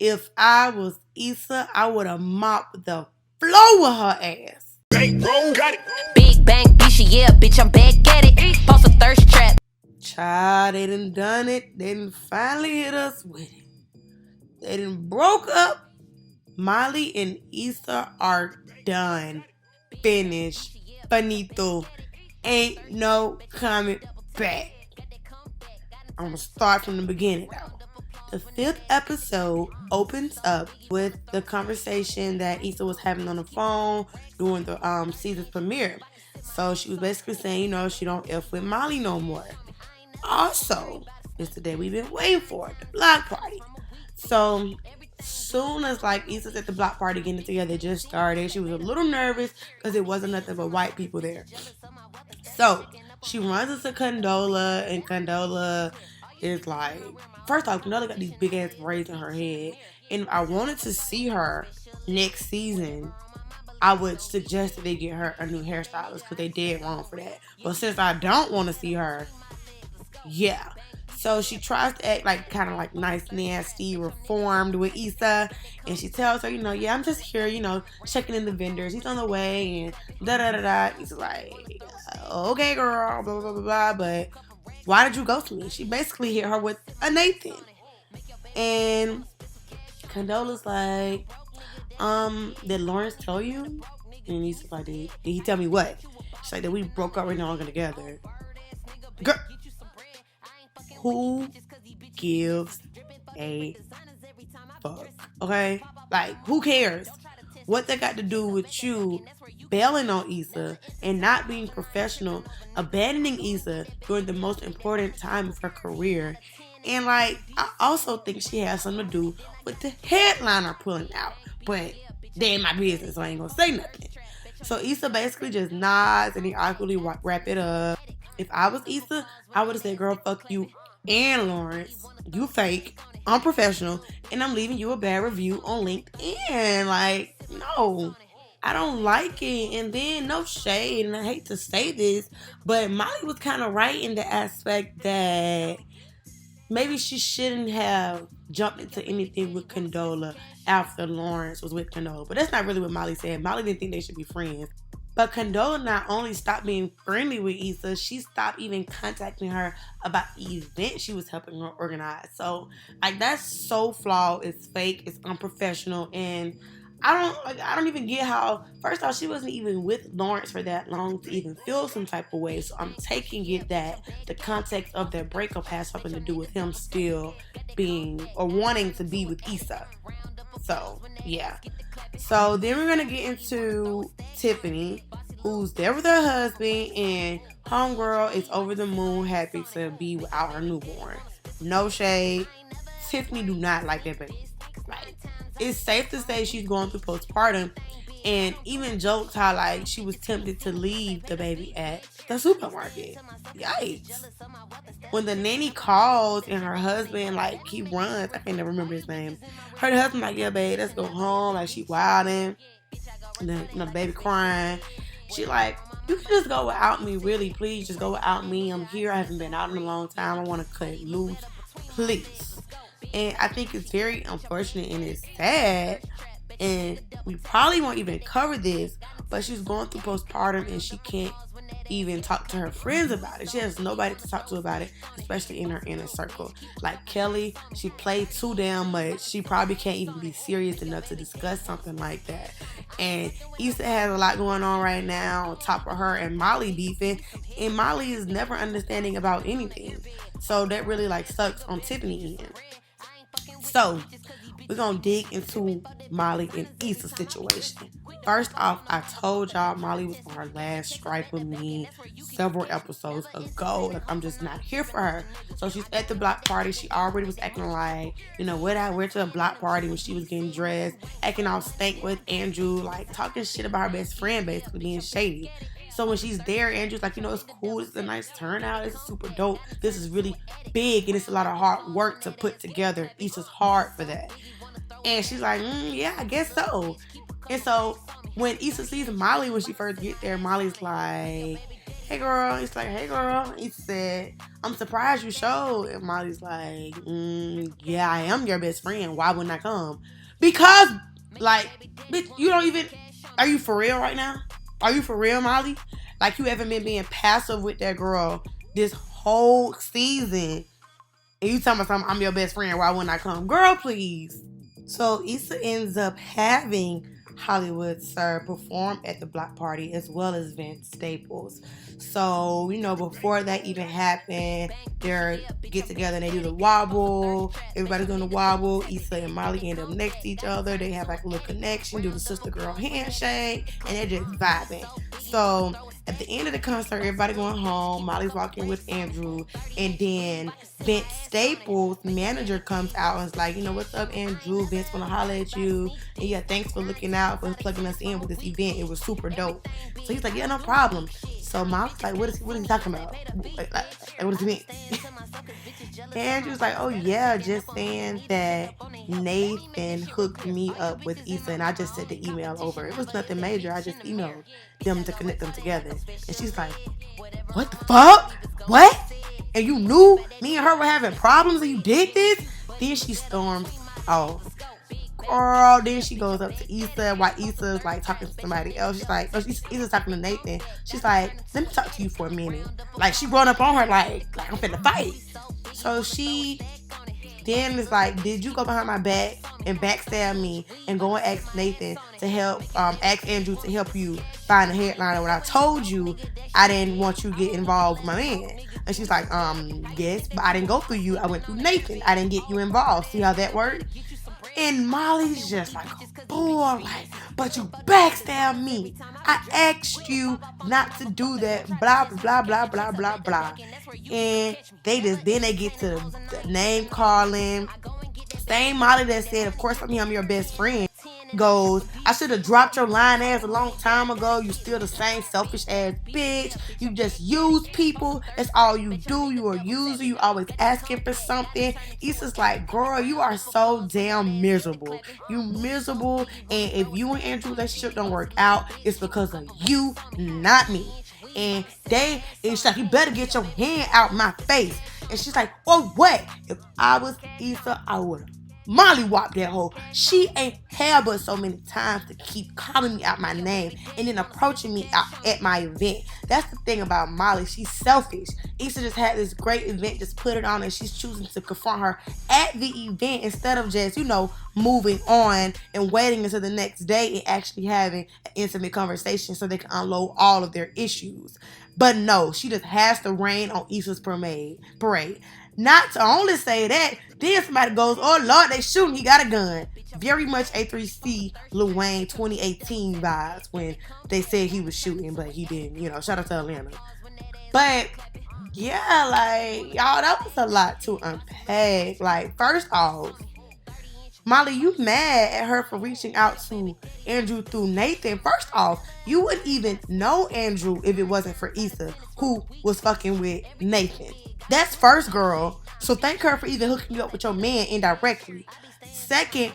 If I was Issa, I would have mopped the floor with her ass. Got it. Big bang, bitch, yeah, bitch, I'm back at it. Post a thirst trap. Child, they done it. They done finally hit us with it. They done broke up. Molly and Issa are done. Finished. Finito. Ain't no coming back. I'm gonna start from the beginning though. The 5th episode opens up with the conversation that Issa was having on the phone during the season's premiere. So she was basically saying, she don't F with Molly no more. Also, it's the day we've been waiting for, the block party. So soon as Issa's at the block party getting together, just started. She was a little nervous because it wasn't nothing but white people there. So she runs into Condola, and Condola is like, first off, Condola got these big ass braids in her head, and I wanted to see her next season. I would suggest that they get her a new hairstylist because they did wrong for that. But since I don't want to see her, yeah. So she tries to act kind of nice, nasty, reformed with Issa. And she tells her, yeah, I'm just here, checking in the vendors. He's on the way and da-da-da-da. Issa's like, okay, girl, blah, blah, blah, blah. But why did you ghost me? She basically hit her with a Nathan. And Condola's like, did Lawrence tell you? And Issa's like, did he tell me what? She's like, that we broke up, we're no longer together. Girl. Who gives a fuck? Okay? Who cares? What they got to do with you bailing on Issa and not being professional, abandoning Issa during the most important time of her career. And I also think she has something to do with the headliner pulling out. But they ain't my business, so I ain't gonna say nothing. So Issa basically just nods and they awkwardly wrap it up. If I was Issa, I would have said, girl, fuck you and Lawrence. You fake, unprofessional, and I'm leaving you a bad review on LinkedIn. No, I don't like it. And then no shade, and I hate to say this, but Molly was kind of right in the aspect that maybe she shouldn't have jumped into anything with Condola after Lawrence was with Condola. But that's not really what Molly said. Molly didn't think they should be friends. But Condola not only stopped being friendly with Issa, she stopped even contacting her about the event she was helping her organize. So, that's so flawed. It's fake. It's unprofessional. And I don't even get how, first off, she wasn't even with Lawrence for that long to even feel some type of way. So I'm taking it that the context of their breakup has something to do with him still being or wanting to be with Issa. So, yeah. So then we're going to get into Tiffany, who's there with her husband, and homegirl is over the moon happy to be without her newborn. No shade. Tiffany do not like that baby. It's safe to say she's going through postpartum, and even joked how she was tempted to leave the baby at the supermarket. Yikes. When the nanny calls and her husband he runs, I can't never remember his name. Her husband yeah, babe, let's go home. She wilding, and then the baby crying. She you can just go without me, really, please just go without me. I'm here, I haven't been out in a long time, I want to cut it loose, please. And I think it's very unfortunate and it's sad. And we probably won't even cover this, but she's going through postpartum and she can't even talk to her friends about it. She has nobody to talk to about it, especially in her inner circle. Kelly, she played too damn much. She probably can't even be serious enough to discuss something like that. And Issa has a lot going on right now on top of her and Molly beefing. And Molly is never understanding about anything. So that really sucks on Tiffany's end. So, we're going to dig into Molly and Issa's situation. First off, I told y'all Molly was on her last strike with me several episodes ago. I'm just not here for her. So she's at the block party. She already was acting what I went to a block party when she was getting dressed, acting all stank with Andrew, talking shit about her best friend, basically being shady. So when she's there, Andrew's it's cool. This is a nice turnout. It's super dope. This is really big, and it's a lot of hard work to put together. Issa's hard for that. And she's yeah, I guess so. And so when Issa sees Molly when she first get there, Molly's hey girl. It's like, hey girl. He said, I'm surprised you showed. And Molly's like, yeah, I am your best friend. Why wouldn't I come? Because, like, bitch, you don't even. Are you for real right now? Are you for real, Molly? Like, you haven't been being passive with that girl this whole season. And you talking about something, I'm your best friend. Why wouldn't I come? Girl, please. So Issa ends up having Hollywood Sir perform at the block party as well as Vince Staples. So, before that even happened, they get together and they do the wobble. Everybody's doing the wobble. Issa and Molly end up next to each other. They have like a little connection, do the sister girl handshake, and they're just vibing. So at the end of the concert, everybody going home. Molly's walking with Andrew, and then Vince Staples' manager comes out and is like, what's up, Andrew? Vince wanna holler at you. And yeah, thanks for looking out, for plugging us in with this event. It was super dope. So he's like, yeah, no problem. So Molly's like, what is he talking about? Like, what does he mean? Andrew's like, oh yeah, just saying that Nathan hooked me up with Issa and I just sent the email over. It was nothing major. I just emailed them to connect them together. And she's like, what the fuck? What? And you knew me and her were having problems and you did this? Then she storms off. Girl, then she goes up to Issa while Issa's like talking to somebody else. She's like, Issa's talking to Nathan. She's like, let me talk to you for a minute. Like, she brought up on her like I'm finna fight. So she then is like, did you go behind my back and backstab me and go and ask Nathan to help, ask Andrew to help you find a headliner when I told you I didn't want you to get involved with my man? And she's like, yes, but I didn't go through you. I went through Nathan. I didn't get you involved. See how that worked? And Molly's just like a bull, like, but you backstabbed me. I asked you not to do that, blah, blah, blah, blah, blah, blah. And they get to the name calling. Same Molly that said, of course, I'm your best friend, goes, I should have dropped your lying ass a long time ago. You still the same selfish ass bitch. You just use people. That's all you do. You a user. You always asking for something. Issa's like, girl, you are so damn miserable. You miserable. And if you and Andrew's relationship don't work out, it's because of you, not me. And it's like, you better get your hand out my face. And she's like, oh, what? If I was Issa, I would have Molly whopped that hoe. She ain't had but so many times to keep calling me out my name and then approaching me out at my event. That's the thing about Molly. She's selfish. Issa just had this great event, just put it on, and she's choosing to confront her at the event instead of just, moving on and waiting until the next day and actually having an intimate conversation so they can unload all of their issues. But no, she just has to rain on Issa's parade. Not to only say that, then somebody goes, oh Lord, they shooting, he got a gun. Very much A3C Lil Wayne 2018 vibes when they said he was shooting, but he didn't, shout out to Atlanta. But yeah, like, y'all, that was a lot to unpack. Like, first off, Molly, you mad at her for reaching out to Andrew through Nathan. First off, you wouldn't even know Andrew if it wasn't for Issa, who was fucking with Nathan. That's first, girl. So thank her for even hooking you up with your man indirectly. Second,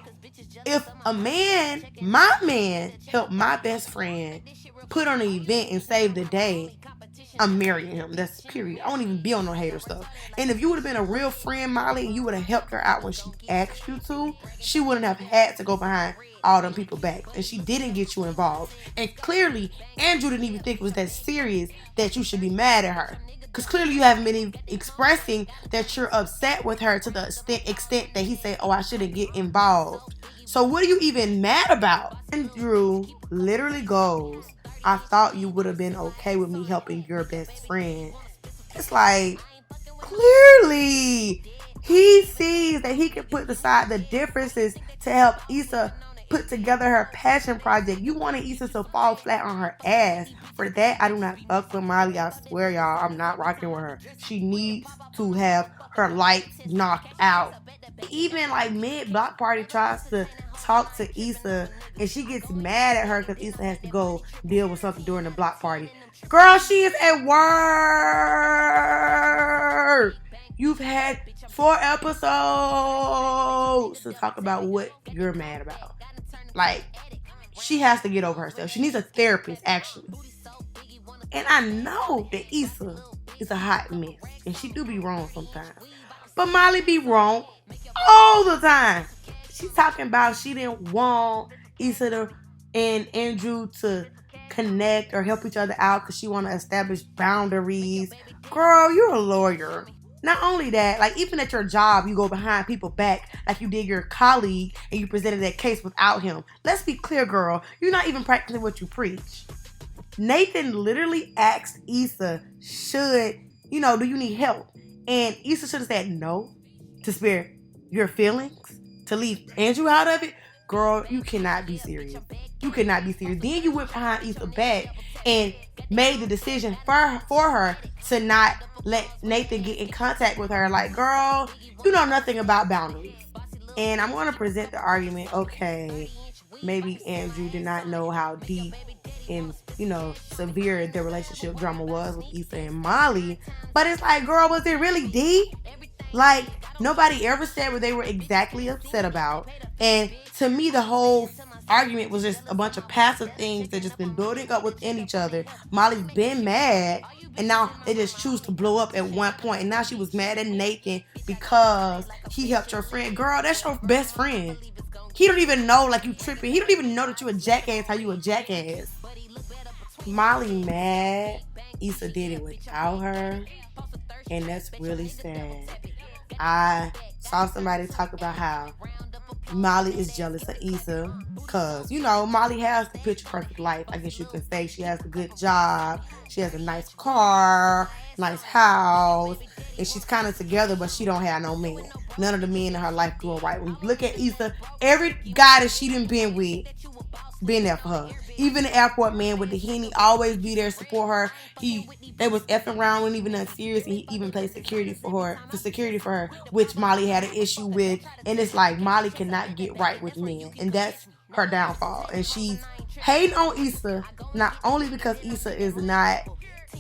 if my man, helped my best friend put on an event and save the day, I'm marrying him. That's period. I won't even be on no hater stuff. And if you would have been a real friend, Molly, and you would have helped her out when she asked you to, she wouldn't have had to go behind all them people back. And she didn't get you involved. And clearly, Andrew didn't even think it was that serious that you should be mad at her. Because clearly you haven't been expressing that you're upset with her to the extent that he said, oh, I shouldn't get involved. So what are you even mad about? Andrew literally goes, I thought you would have been okay with me helping your best friend. It's like, clearly, he sees that he can put aside the differences to help Issa put together her passion project. You wanted Issa to fall flat on her ass. For that, I do not fuck with Molly. I swear, y'all, I'm not rocking with her. She needs to have her lights knocked out. Even like mid-block party tries to talk to Issa and she gets mad at her because Issa has to go deal with something during the block party. Girl, she is at work. You've had 4 episodes to talk about what you're mad about. Like, she has to get over herself. She needs a therapist, actually. And I know that Issa is a hot mess. And she do be wrong sometimes. But Molly be wrong all the time. She's talking about she didn't want Issa and Andrew to connect or help each other out because she want to establish boundaries. Girl, you're a lawyer. Not only that, like even at your job, you go behind people back like you did your colleague and you presented that case without him. Let's be clear, girl. You're not even practicing what you preach. Nathan literally asked Issa, do you need help? And Issa should have said no to spare your feelings, to leave Andrew out of it. Girl, you cannot be serious. You cannot be serious. Then you went behind Issa back and made the decision for her to not let Nathan get in contact with her. Like, girl, you know nothing about boundaries. And I'm going to present the argument, okay, maybe Andrew did not know how deep and, severe the relationship drama was with Issa and Molly. But it's like, girl, was it really deep? Like, nobody ever said what they were exactly upset about. And to me, the whole argument was just a bunch of passive things that just been building up within each other. Molly's been mad, and now they just choose to blow up at one point. And now she was mad at Nathan because he helped her friend. Girl, that's your best friend. He don't even know, like, you tripping. He don't even know that you a jackass, how you a jackass. Molly mad. Issa did it without her. And that's really sad. I saw somebody talk about how Molly is jealous of Issa because, Molly has the picture perfect life. I guess you can say she has a good job. She has a nice car, nice house, and she's kind of together, but she don't have no man. None of the men in her life doing right. When you look at Issa, every guy that she done been with, been there for her. Even the airport man with the Henny always be there to support her. They was effing around when even serious, and he even played security for her, which Molly had an issue with. And it's like Molly cannot get right with men, and that's her downfall. And she's hating on Issa not only because Issa is not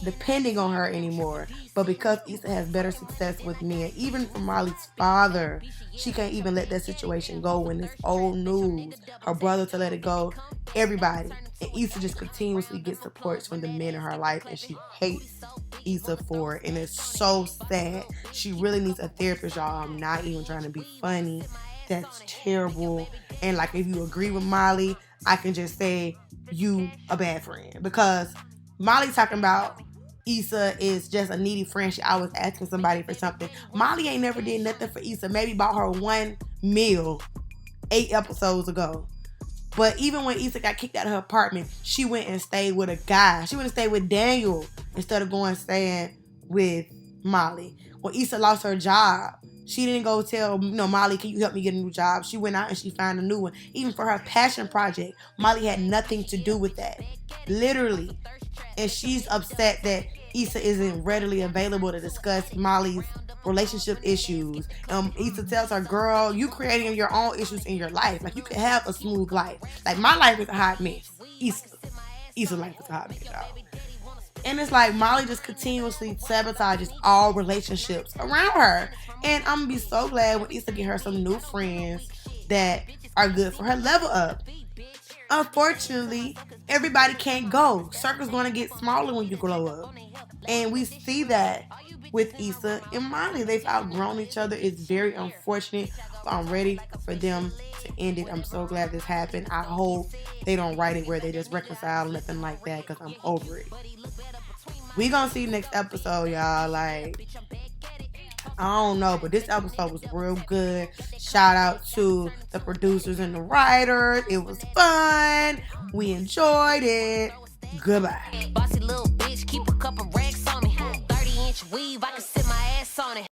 depending on her anymore, but because Issa has better success with men. Even from Molly's father, she can't even let that situation go when it's old news. Her brother to let it go, everybody. And Issa just continuously gets support from the men in her life, and she hates Issa for it, and it's so sad. She really needs a therapist, y'all. I'm not even trying to be funny. That's terrible. And like, if you agree with Molly, I can just say you a bad friend, because Molly talking about Issa is just a needy friend. She always asking somebody for something. Molly ain't never did nothing for Issa. Maybe bought her one meal 8 episodes ago. But even when Issa got kicked out of her apartment, she went and stayed with a guy. She went and stayed with Daniel instead of going and staying with Molly. When Issa lost her job, she didn't go tell, Molly, can you help me get a new job? She went out and she found a new one. Even for her passion project, Molly had nothing to do with that. Literally. And she's upset that Issa isn't readily available to discuss Molly's relationship issues. Issa tells her, girl, you creating your own issues in your life. Like, you can have a smooth life. Like, my life is a hot mess. Issa's life is a hot mess, y'all. And it's like Molly just continuously sabotages all relationships around her. And I'm going to be so glad when Issa get her some new friends that are good for her level up. Unfortunately, everybody can't go. Circle's going to get smaller when you grow up. And we see that with Issa and Molly. They've outgrown each other. It's very unfortunate. But I'm ready for them to end it. I'm so glad this happened. I hope they don't write it where they just reconcile, nothing like that, because I'm over it. We gonna see next episode, y'all. Like, I don't know, but this episode was real good. Shout out to the producers and the writers. It was fun. We enjoyed it. Goodbye. Bossy little bitch, keep a couple racks on me. 30-inch weave, I can sit my ass on it.